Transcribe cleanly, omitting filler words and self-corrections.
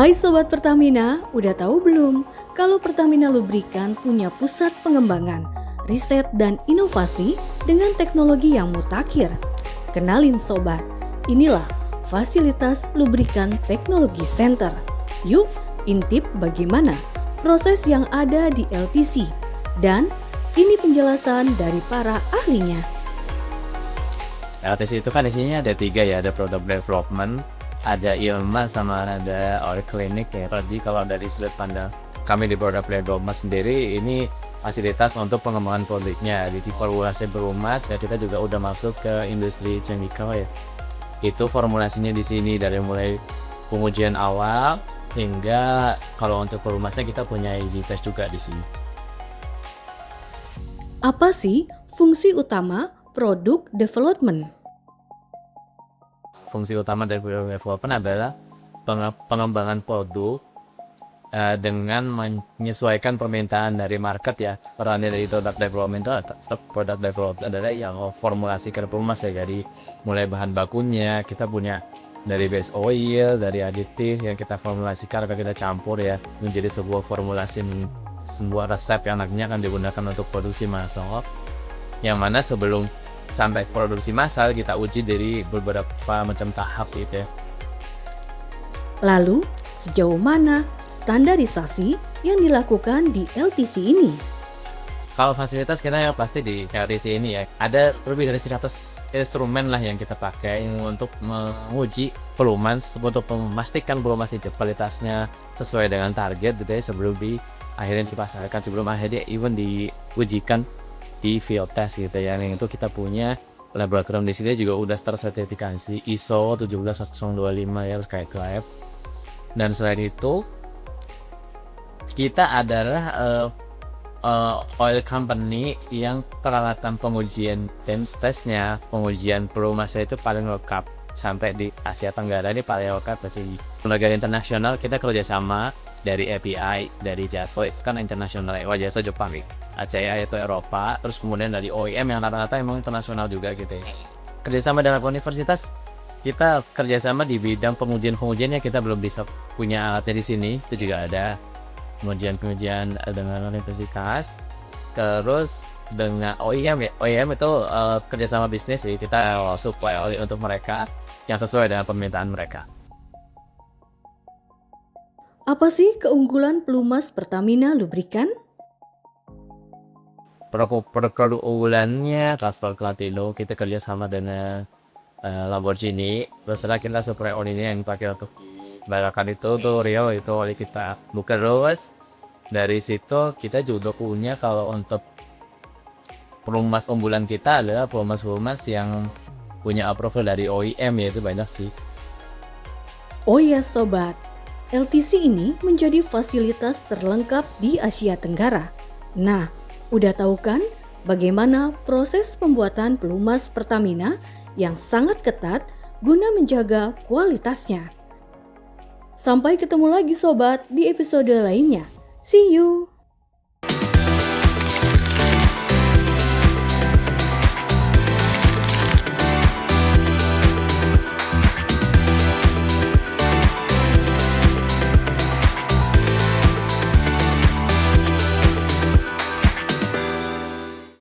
Hai Sobat Pertamina, udah tahu belum kalau Pertamina Lubrikan punya pusat pengembangan, riset dan inovasi dengan teknologi yang mutakhir? Kenalin Sobat, inilah fasilitas Lubrikan Technology Center. Yuk intip bagaimana proses yang ada di LTC dan ini penjelasan dari para ahlinya. LTC itu kan isinya ada 3 ya, ada product development, ada ILMA sama ada oil clinic ya. Jadi kalau dari sudut pandang kami di product development sendiri, ini fasilitas untuk pengembangan produknya. Jadi formulasi berumas ya, kita juga udah masuk ke industri chemical ya. Itu formulasinya di sini dari mulai pengujian awal hingga kalau untuk perumasnya kita punya uji test juga di sini. Apa sih fungsi utama product development? Fungsi utama dari product development adalah pengembangan produk dengan menyesuaikan permintaan dari market ya. Peran dari product development itu product development adalah yang formulasi ke perumas ya, dari mulai bahan bakunya kita punya dari base oil, dari aditif yang kita formulasikan atau kita campur ya menjadi sebuah formulasi, sebuah resep yang nantinya akan digunakan untuk produksi massal, yang mana sebelum sampai produksi massal kita uji dari beberapa macam tahap gitu ya. Lalu, sejauh mana standarisasi yang dilakukan di LTC ini? Kalau fasilitas kita ya pasti di LTC ini ya, ada lebih dari 100 instrumen lah yang kita pakai untuk menguji pelumas, untuk memastikan pelumas itu kualitasnya sesuai dengan target gitu ya, sebelum akhirnya dipasarkan, sebelum akhirnya even diujikan di field test gitu ya. Yang itu kita punya laboratorium di sini juga udah tersertifikasi ISO 17125 ya, kayak lab. Dan selain itu kita adalah oil company yang peralatan pengujian testnya, pengujian pelumasnya itu paling lengkap sampai di Asia Tenggara ini paling lengkap sih. Lembaga internasional kita kerjasama dari API, dari JASO itu kan internasional, JASO Jepang, ACI itu Eropa, terus kemudian dari OEM yang rata-rata emang internasional juga gitu ya. Kerjasama dengan universitas, kita kerjasama di bidang pengujian-pengujiannya kita belum bisa punya alatnya di sini, itu juga ada pengujian dengan universitas. Terus dengan OEM ya, OEM itu kerjasama bisnis, jadi kita supply untuk mereka yang sesuai dengan permintaan mereka. Apa sih keunggulan pelumas Pertamina Lubrikan? Keunggulannya Castrol Platino, kita kerjasama dengan Lamborghini. Terus kita supply oli ini yang pakai untuk balakan itu tuh Rio, itu oli kita buka terus. Dari situ kita juga punya, kalau untuk pelumas unggulan kita adalah pelumas yang punya approval dari OEM, yaitu banyak sih. Oh ya Sobat, LTC ini menjadi fasilitas terlengkap di Asia Tenggara. Nah, udah tahu kan bagaimana proses pembuatan pelumas Pertamina yang sangat ketat guna menjaga kualitasnya. Sampai ketemu lagi Sobat di episode lainnya. See you!